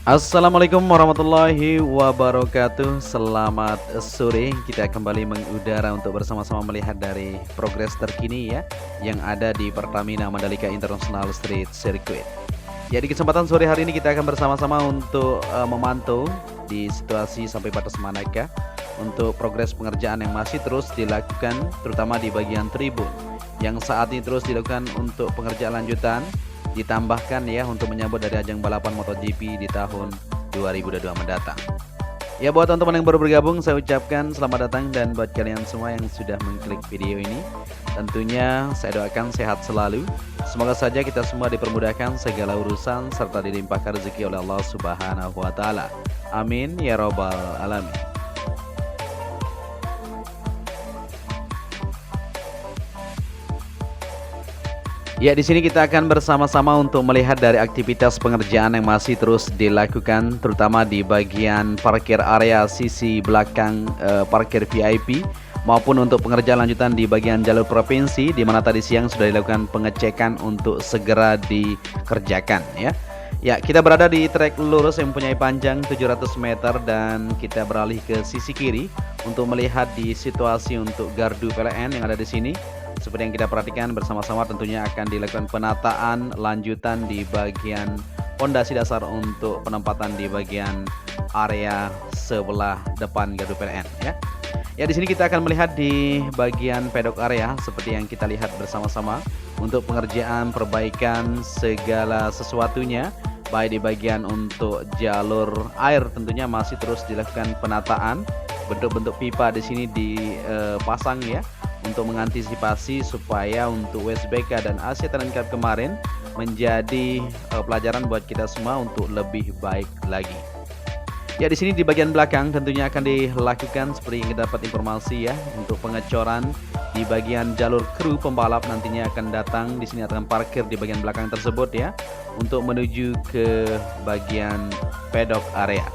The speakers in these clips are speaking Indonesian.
Assalamualaikum warahmatullahi wabarakatuh. Selamat sore. Kita kembali mengudara untuk bersama-sama melihat dari progres terkini ya yang ada di Pertamina Mandalika International Street Circuit. Ya, di kesempatan sore hari ini kita akan bersama-sama untuk memantau di situasi sampai batas manakah untuk progres pengerjaan yang masih terus dilakukan, terutama di bagian tribun yang saat ini terus dilakukan untuk pengerjaan lanjutan, ditambahkan ya untuk menyambut dari ajang balapan MotoGP di tahun 2022 mendatang. Ya, buat teman-teman yang baru bergabung, saya ucapkan selamat datang, dan buat kalian semua yang sudah mengklik video ini, tentunya saya doakan sehat selalu. Semoga saja kita semua dipermudahkan segala urusan serta dilimpahkan rezeki oleh Allah Subhanahu wa taala. Amin ya robbal alamin. Ya, di sini kita akan bersama-sama untuk melihat dari aktivitas pengerjaan yang masih terus dilakukan, terutama di bagian parkir area sisi belakang parkir VIP, maupun untuk pengerjaan lanjutan di bagian jalur provinsi, di mana tadi siang sudah dilakukan pengecekan untuk segera dikerjakan ya. Ya, kita berada di trek lurus yang mempunyai panjang 700 meter dan kita beralih ke sisi kiri untuk melihat di situasi untuk gardu PLN yang ada di sini. Seperti yang kita perhatikan bersama-sama, tentunya akan dilakukan penataan lanjutan di bagian pondasi dasar untuk penempatan di bagian area sebelah depan gardu PLN ya. Ya, di sini kita akan melihat di bagian pedok area seperti yang kita lihat bersama-sama untuk pengerjaan perbaikan segala sesuatunya, baik di bagian untuk jalur air tentunya masih terus dilakukan penataan. Bentuk-bentuk pipa di sini dipasang ya, untuk mengantisipasi supaya untuk WSBK dan Asia Talent Cup kemarin menjadi pelajaran buat kita semua untuk lebih baik lagi. Ya, di sini di bagian belakang tentunya akan dilakukan seperti yang kita dapat informasi ya, untuk pengecoran di bagian jalur kru pembalap nantinya akan datang di sini, akan parkir di bagian belakang tersebut ya, untuk menuju ke bagian pedok area.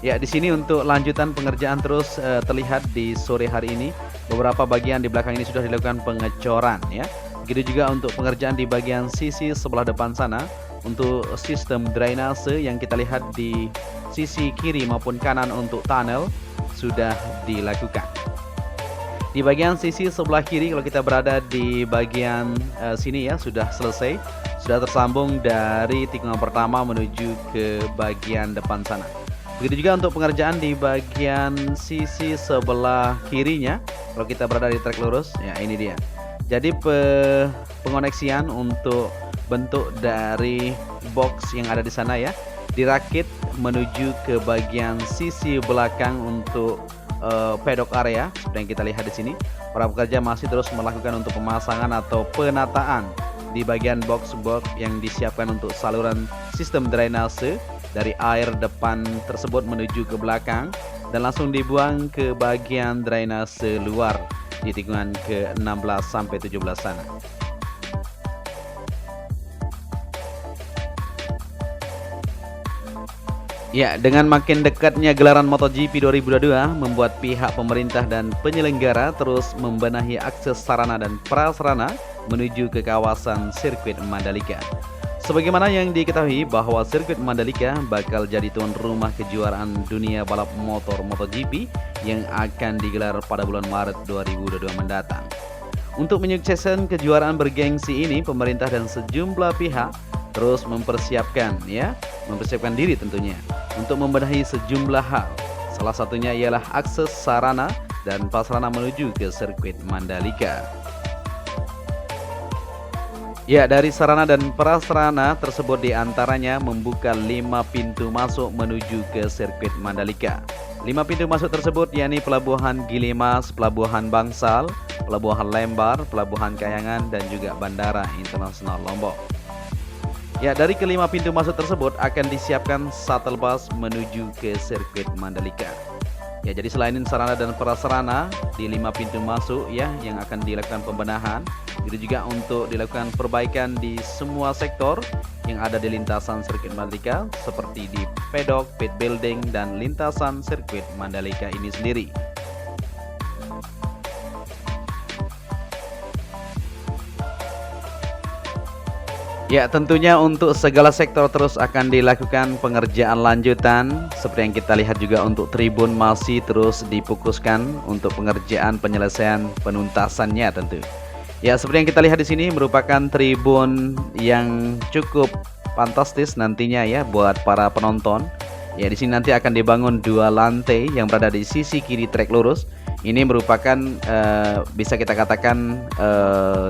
Ya, di sini untuk lanjutan pengerjaan terus terlihat di sore hari ini. Beberapa bagian di belakang ini sudah dilakukan pengecoran ya. Begitu juga untuk pengerjaan di bagian sisi sebelah depan sana untuk sistem drainase yang kita lihat di sisi kiri maupun kanan untuk tunnel sudah dilakukan. Di bagian sisi sebelah kiri kalau kita berada di bagian sini ya, sudah selesai, sudah tersambung dari tikungan pertama menuju ke bagian depan sana. Begitu juga untuk pengerjaan di bagian sisi sebelah kirinya. Kalau kita berada di trek lurus, ya ini dia. Jadi pengoneksian untuk bentuk dari box yang ada di sana ya, dirakit menuju ke bagian sisi belakang untuk pedok area. Seperti yang kita lihat di sini, para pekerja masih terus melakukan untuk pemasangan atau penataan di bagian box-box yang disiapkan untuk saluran sistem drainase dari air depan tersebut menuju ke belakang dan langsung dibuang ke bagian drainase luar di tikungan ke-16 sampai 17 sana. Ya, dengan makin dekatnya gelaran MotoGP 2022 membuat pihak pemerintah dan penyelenggara terus membenahi akses sarana dan prasarana menuju ke kawasan sirkuit Mandalika. Sebagaimana yang diketahui bahwa sirkuit Mandalika bakal jadi tuan rumah kejuaraan dunia balap motor MotoGP yang akan digelar pada bulan Maret 2022 mendatang. Untuk menyukseskan kejuaraan bergengsi ini, pemerintah dan sejumlah pihak terus mempersiapkan diri tentunya untuk membenahi sejumlah hal. Salah satunya ialah akses sarana dan prasarana menuju ke sirkuit Mandalika. Ya, dari sarana dan prasarana tersebut diantaranya membuka 5 pintu masuk menuju ke sirkuit Mandalika. 5 pintu masuk tersebut yakni Pelabuhan Gilimas, Pelabuhan Bangsal, Pelabuhan Lembar, Pelabuhan Kayangan, dan juga Bandara Internasional Lombok. Ya, dari kelima pintu masuk tersebut akan disiapkan shuttle bus menuju ke sirkuit Mandalika. Ya, jadi selain sarana dan prasarana di 5 pintu masuk ya yang akan dilakukan pembenahan, itu juga untuk dilakukan perbaikan di semua sektor yang ada di lintasan sirkuit Mandalika seperti di pedok, pit building, dan lintasan sirkuit Mandalika ini sendiri. Ya, tentunya untuk segala sektor terus akan dilakukan pengerjaan lanjutan. Seperti yang kita lihat juga untuk tribun masih terus difokuskan untuk pengerjaan penyelesaian penuntasannya tentu. Ya, seperti yang kita lihat di sini merupakan tribun yang cukup fantastis nantinya ya buat para penonton. Ya, di sini nanti akan dibangun 2 lantai yang berada di sisi kiri trek lurus. Ini merupakan bisa kita katakan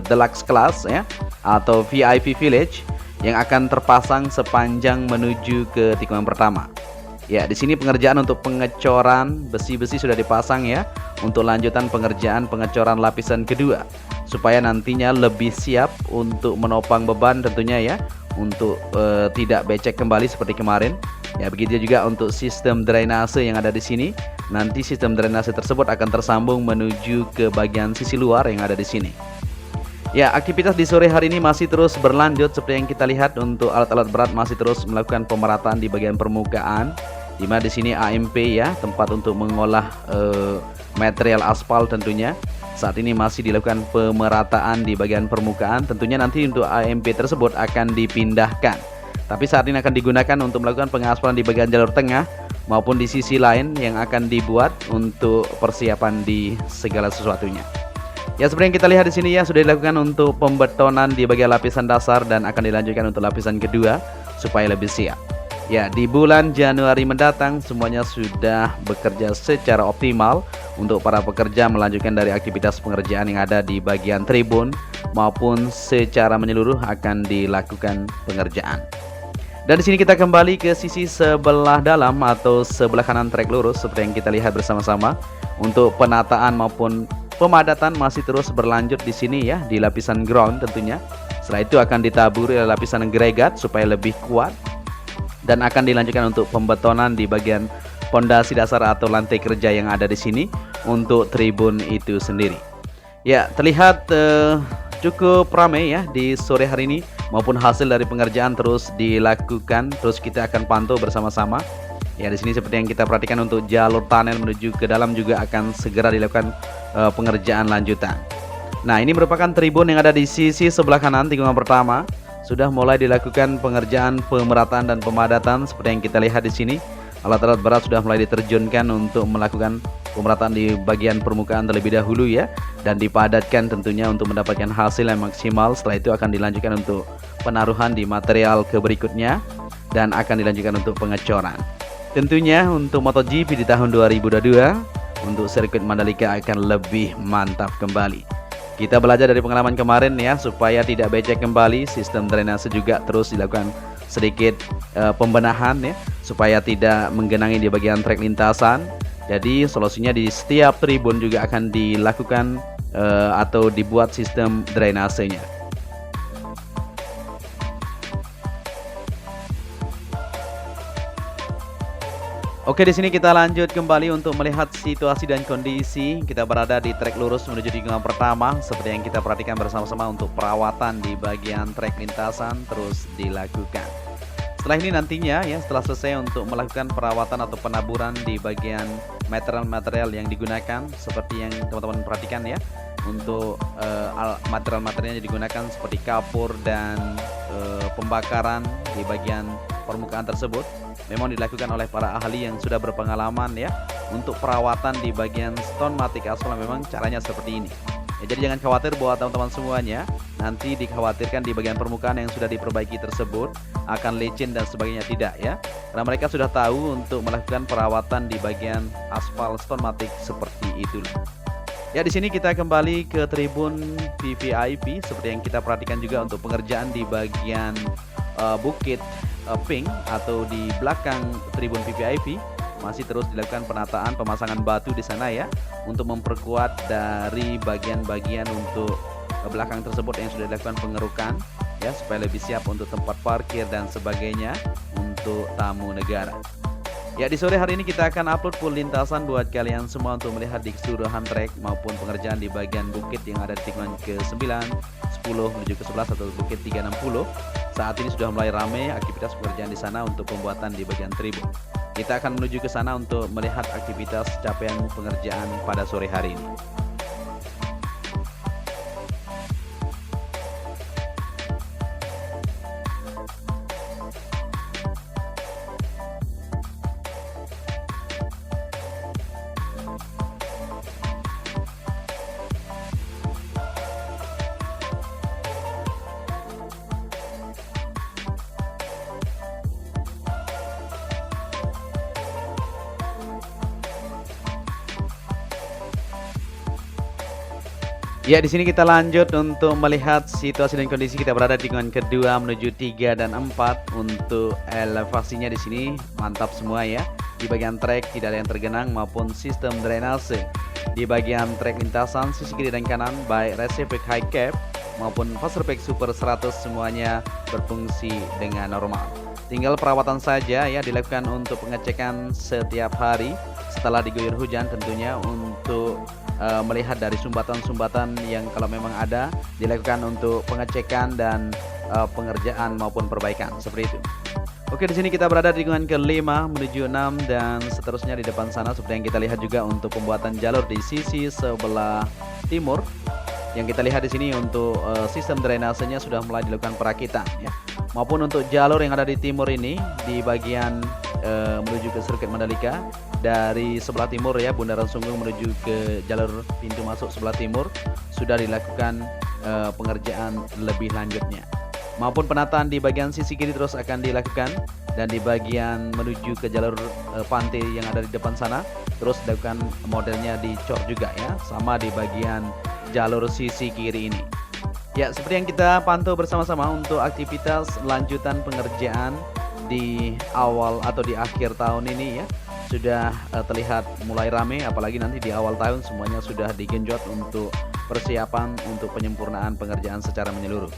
deluxe class ya atau VIP village yang akan terpasang sepanjang menuju ke tikungan pertama. Ya, di sini pengerjaan untuk pengecoran besi-besi sudah dipasang ya untuk lanjutan pengerjaan pengecoran lapisan kedua supaya nantinya lebih siap untuk menopang beban tentunya ya untuk tidak becek kembali seperti kemarin. Ya, begitu juga untuk sistem drainase yang ada di sini. Nanti sistem drainase tersebut akan tersambung menuju ke bagian sisi luar yang ada di sini. Ya, aktivitas di sore hari ini masih terus berlanjut seperti yang kita lihat untuk alat-alat berat masih terus melakukan pemerataan di bagian permukaan. Di mana di sini AMP ya, tempat untuk mengolah material aspal tentunya. Saat ini masih dilakukan pemerataan di bagian permukaan. Tentunya nanti untuk AMP tersebut akan dipindahkan. Tapi saat ini akan digunakan untuk melakukan pengaspalan di bagian jalur tengah maupun di sisi lain yang akan dibuat untuk persiapan di segala sesuatunya. Ya, seperti yang kita lihat di sini ya sudah dilakukan untuk pembetonan di bagian lapisan dasar dan akan dilanjutkan untuk lapisan kedua supaya lebih siap. Ya, di bulan Januari mendatang semuanya sudah bekerja secara optimal untuk para pekerja melanjutkan dari aktivitas pengerjaan yang ada di bagian tribun maupun secara menyeluruh akan dilakukan pengerjaan. Dan di sini kita kembali ke sisi sebelah dalam atau sebelah kanan trek lurus seperti yang kita lihat bersama-sama untuk penataan maupun pemadatan masih terus berlanjut di sini ya di lapisan ground tentunya. Setelah itu akan ditaburi oleh lapisan agregat supaya lebih kuat dan akan dilanjutkan untuk pembetonan di bagian pondasi dasar atau lantai kerja yang ada di sini untuk tribun itu sendiri. Ya, terlihat cukup ramai ya di sore hari ini maupun hasil dari pengerjaan terus dilakukan, terus kita akan pantau bersama-sama. Ya, di sini seperti yang kita perhatikan untuk jalur tunnel menuju ke dalam juga akan segera dilakukan pengerjaan lanjutan. Nah, ini merupakan tribun yang ada di sisi sebelah kanan tikungan pertama. Sudah mulai dilakukan pengerjaan pemerataan dan pemadatan seperti yang kita lihat di sini. Alat-alat berat sudah mulai diterjunkan untuk melakukan pemerataan di bagian permukaan terlebih dahulu ya, dan dipadatkan tentunya untuk mendapatkan hasil yang maksimal. Setelah itu akan dilanjutkan untuk penaruhan di material ke berikutnya dan akan dilanjutkan untuk pengecoran. Tentunya untuk MotoGP di tahun 2022 untuk sirkuit Mandalika akan lebih mantap kembali. Kita belajar dari pengalaman kemarin ya supaya tidak becek kembali. Sistem drainase juga terus dilakukan sedikit pembenahan ya supaya tidak menggenangi di bagian trek lintasan. Jadi solusinya di setiap tribun juga akan dilakukan atau dibuat sistem drainasenya. Oke, di sini kita lanjut kembali untuk melihat situasi dan kondisi. Kita berada di trek lurus menuju tikungan pertama seperti yang kita perhatikan bersama-sama untuk perawatan di bagian trek lintasan terus dilakukan. Setelah ini nantinya ya, setelah selesai untuk melakukan perawatan atau penaburan di bagian material-material yang digunakan seperti yang teman-teman perhatikan ya, untuk material-material yang digunakan seperti kapur dan pembakaran di bagian permukaan tersebut memang dilakukan oleh para ahli yang sudah berpengalaman ya untuk perawatan di bagian stone matic aspal. Memang caranya seperti ini ya, jadi jangan khawatir buat teman-teman semuanya. Nanti dikhawatirkan di bagian permukaan yang sudah diperbaiki tersebut akan licin dan sebagainya, tidak ya, karena mereka sudah tahu untuk melakukan perawatan di bagian aspal stone matic seperti itu. Ya, di sini kita kembali ke tribun VVIP seperti yang kita perhatikan juga untuk pengerjaan di bagian bukit pink atau di belakang tribun VVIP masih terus dilakukan penataan pemasangan batu di sana ya untuk memperkuat dari bagian-bagian untuk belakang tersebut yang sudah dilakukan pengerukan ya supaya lebih siap untuk tempat parkir dan sebagainya untuk tamu negara. Ya, di sore hari ini kita akan upload full lintasan buat kalian semua untuk melihat di keseluruhan trek maupun pengerjaan di bagian bukit yang ada di tikungan ke-9, 10 menuju ke-11 atau bukit 360. Saat ini sudah mulai ramai aktivitas pekerjaan di sana untuk pembuatan di bagian tribun. Kita akan menuju ke sana untuk melihat aktivitas capaian pengerjaan pada sore hari ini. Ya, di sini kita lanjut untuk melihat situasi dan kondisi kita berada di tikungan kedua menuju 3 dan 4. Untuk elevasinya di sini mantap semua ya. Di bagian trek tidak ada yang tergenang maupun sistem drainase. Di bagian trek lintasan sisi kiri dan kanan baik reciproc high cap maupun Fasterpack Super 100 semuanya berfungsi dengan normal. Tinggal perawatan saja ya dilakukan untuk pengecekan setiap hari setelah diguyur hujan tentunya untuk melihat dari sumbatan-sumbatan yang kalau memang ada dilakukan untuk pengecekan dan pengerjaan maupun perbaikan seperti itu. Oke, di sini kita berada di tikungan kelima menuju 6 dan seterusnya di depan sana seperti yang kita lihat juga untuk pembuatan jalur di sisi sebelah timur. Yang kita lihat di sini untuk sistem drainasenya sudah mulai dilakukan perakitan ya. Maupun untuk jalur yang ada di timur ini di bagian menuju ke sirkuit Mandalika dari sebelah timur ya, Bundaran Sunggung menuju ke jalur pintu masuk sebelah timur sudah dilakukan pengerjaan lebih lanjutnya. Maupun penataan di bagian sisi kiri terus akan dilakukan dan di bagian menuju ke jalur pantai yang ada di depan sana terus dilakukan modelnya dicor juga ya, sama di bagian jalur sisi kiri ini. Ya, seperti yang kita pantau bersama-sama untuk aktivitas lanjutan pengerjaan di awal atau di akhir tahun ini ya sudah terlihat mulai ramai, apalagi nanti di awal tahun semuanya sudah digenjot untuk persiapan untuk penyempurnaan pengerjaan secara menyeluruh.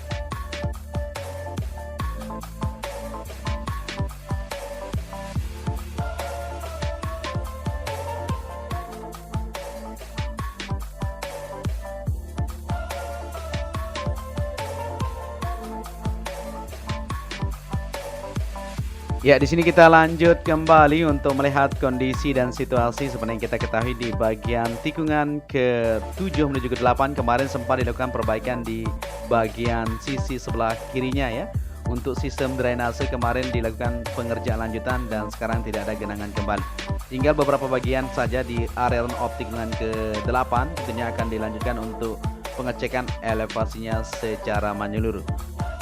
Ya, di sini kita lanjut kembali untuk melihat kondisi dan situasi seperti yang kita ketahui di bagian tikungan ke-7 menuju ke-8 kemarin sempat dilakukan perbaikan di bagian sisi sebelah kirinya ya. Untuk sistem drainase kemarin dilakukan pengerjaan lanjutan dan sekarang tidak ada genangan kembali. Tinggal beberapa bagian saja di area run-off tikungan ke-8 tentunya akan dilanjutkan untuk pengecekan elevasinya secara menyeluruh.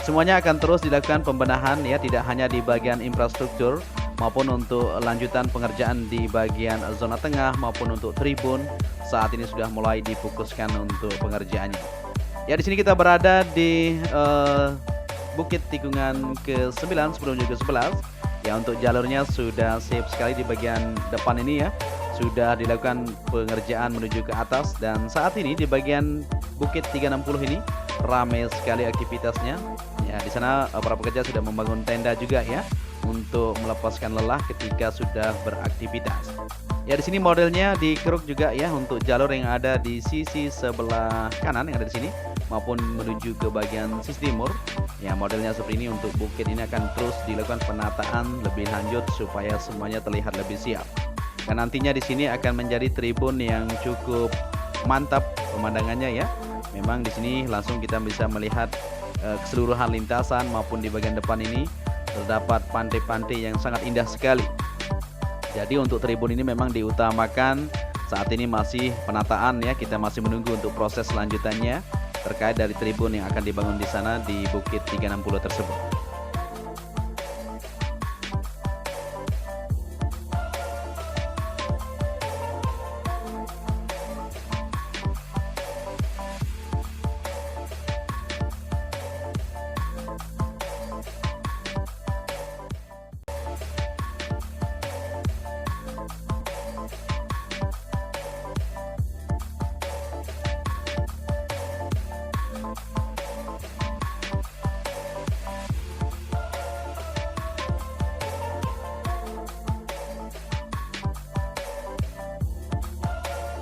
Semuanya akan terus dilakukan pembenahan ya, tidak hanya di bagian infrastruktur maupun untuk lanjutan pengerjaan di bagian zona tengah maupun untuk tribun saat ini sudah mulai difokuskan untuk pengerjaannya. Ya, di sini kita berada di bukit tikungan ke-9 sebelum juga ke-11. Ya, untuk jalurnya sudah sip sekali di bagian depan ini ya. Sudah dilakukan pengerjaan menuju ke atas dan saat ini di bagian bukit 360 ini ramai sekali aktivitasnya. Ya, di sana para pekerja sudah membangun tenda juga ya untuk melepaskan lelah ketika sudah beraktivitas. Ya, di sini modelnya dikeruk juga ya untuk jalur yang ada di sisi sebelah kanan yang ada di sini maupun menuju ke bagian sisi timur. Ya, modelnya seperti ini untuk bukit ini akan terus dilakukan penataan lebih lanjut supaya semuanya terlihat lebih siap. Dan nantinya di sini akan menjadi tribun yang cukup mantap pemandangannya ya. Memang di sini langsung kita bisa melihat keseluruhan lintasan maupun di bagian depan ini terdapat pantai-pantai yang sangat indah sekali. Jadi untuk tribun ini memang diutamakan saat ini masih penataan ya, kita masih menunggu untuk proses selanjutannya terkait dari tribun yang akan dibangun di sana di Bukit 360 tersebut.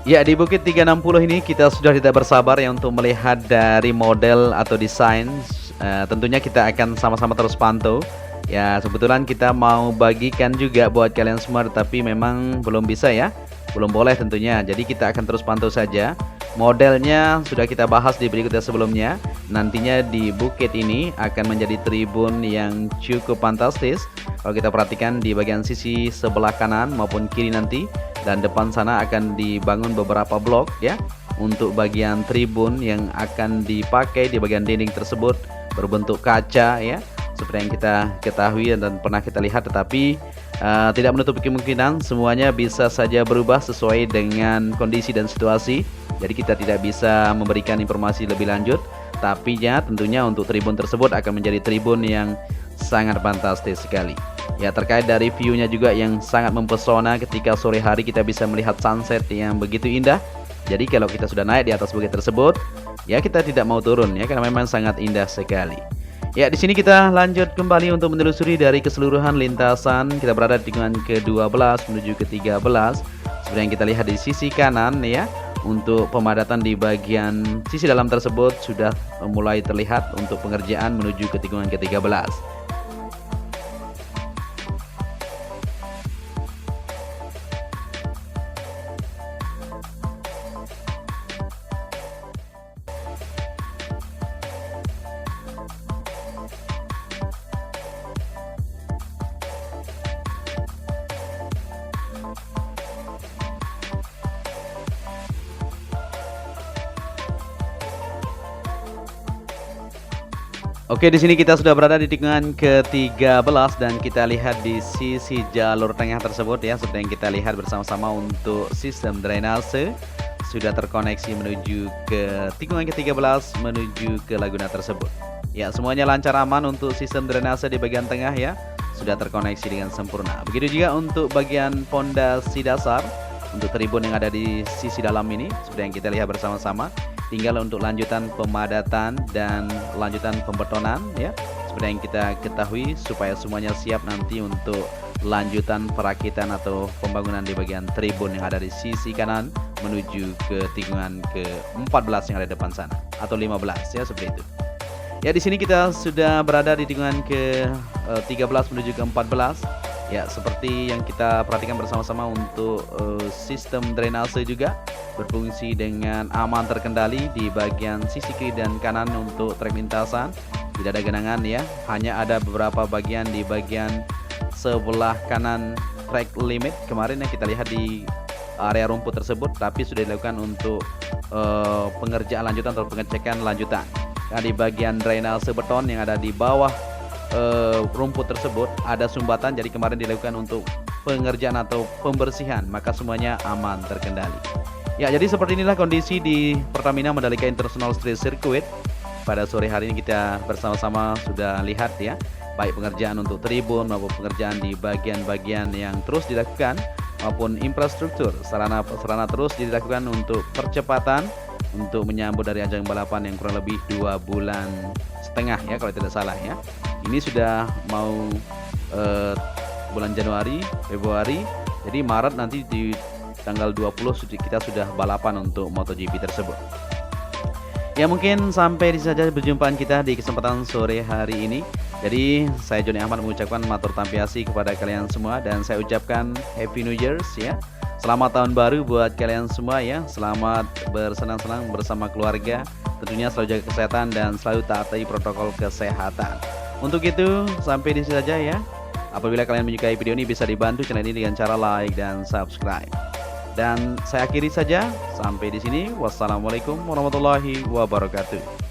Ya, di Bukit 360 ini kita sudah tidak bersabar ya untuk melihat dari model atau desain. Tentunya kita akan sama-sama terus pantau. Ya, kebetulan kita mau bagikan juga buat kalian semua, tapi memang belum bisa ya. Belum boleh tentunya. Jadi kita akan terus pantau saja. Modelnya sudah kita bahas di berikutnya sebelumnya. Nantinya di bukit ini akan menjadi tribun yang cukup fantastis. Kalau kita perhatikan di bagian sisi sebelah kanan maupun kiri nanti dan depan sana akan dibangun beberapa blok ya untuk bagian tribun yang akan dipakai di bagian dinding tersebut berbentuk kaca ya, seperti yang kita ketahui dan pernah kita lihat, tetapi tidak menutup kemungkinan semuanya bisa saja berubah sesuai dengan kondisi dan situasi. Jadi kita tidak bisa memberikan informasi lebih lanjut, tapi ya tentunya untuk tribun tersebut akan menjadi tribun yang sangat fantastis sekali. Ya, terkait dari view-nya juga yang sangat mempesona ketika sore hari kita bisa melihat sunset yang begitu indah. Jadi kalau kita sudah naik di atas bukit tersebut, ya kita tidak mau turun ya, karena memang sangat indah sekali. Ya, di sini kita lanjut kembali untuk menelusuri dari keseluruhan lintasan. Kita berada di tikungan ke-12 menuju ke-13. Seperti yang kita lihat di sisi kanan ya, untuk pemadatan di bagian sisi dalam tersebut sudah mulai terlihat untuk pengerjaan menuju ke tikungan ke-13. Oke, di sini kita sudah berada di tikungan ke-13 dan kita lihat di sisi jalur tengah tersebut ya, seperti yang kita lihat bersama-sama untuk sistem drainase sudah terkoneksi menuju ke tikungan ke-13 menuju ke Laguna tersebut. Ya, semuanya lancar aman untuk sistem drainase di bagian tengah ya, sudah terkoneksi dengan sempurna. Begitu juga untuk bagian pondasi dasar untuk tribun yang ada di sisi dalam ini, seperti yang kita lihat bersama-sama. Tinggal untuk lanjutan pemadatan dan lanjutan pembetonan ya, seperti yang kita ketahui, supaya semuanya siap nanti untuk lanjutan perakitan atau pembangunan di bagian tribun yang ada di sisi kanan menuju ke tikungan ke-14 yang ada di depan sana, atau 15 ya, seperti itu. Ya, di sini kita sudah berada di tikungan ke-13 menuju ke-14. Ya, seperti yang kita perhatikan bersama-sama untuk sistem drainase juga berfungsi dengan aman, terkendali di bagian sisi kiri dan kanan untuk trek lintasan. Tidak ada genangan ya, hanya ada beberapa bagian di bagian sebelah kanan trek limit kemarin yang kita lihat di area rumput tersebut, tapi sudah dilakukan untuk pengerjaan lanjutan atau pengecekan lanjutan. Nah, di bagian drainase beton yang ada di bawah rumput tersebut ada sumbatan, jadi kemarin dilakukan untuk pengerjaan atau pembersihan, maka semuanya aman, terkendali. Ya, jadi seperti inilah kondisi di Pertamina Mandalika International Street Circuit pada sore hari ini. Kita bersama-sama sudah lihat ya, baik pengerjaan untuk tribun maupun pengerjaan di bagian-bagian yang terus dilakukan, maupun infrastruktur sarana terus dilakukan untuk percepatan untuk menyambut dari ajang balapan yang kurang lebih 2,5 bulan ya kalau tidak salah ya. Ini sudah mau bulan Januari, Februari, jadi Maret nanti di tanggal 20 kita sudah balapan untuk MotoGP tersebut. Ya, mungkin sampai di sini saja perjumpaan kita di kesempatan sore hari ini. Jadi saya Joni Ahmad mengucapkan matur tampiasi kepada kalian semua, dan saya ucapkan Happy New Year's ya. Selamat tahun baru buat kalian semua ya. Selamat bersenang-senang bersama keluarga. Tentunya selalu jaga kesehatan dan selalu taati protokol kesehatan. Untuk itu sampai di sini saja ya. Apabila kalian menyukai video ini, bisa dibantu channel ini dengan cara like dan subscribe. Dan saya akhiri saja sampai di sini. Wassalamualaikum warahmatullahi wabarakatuh.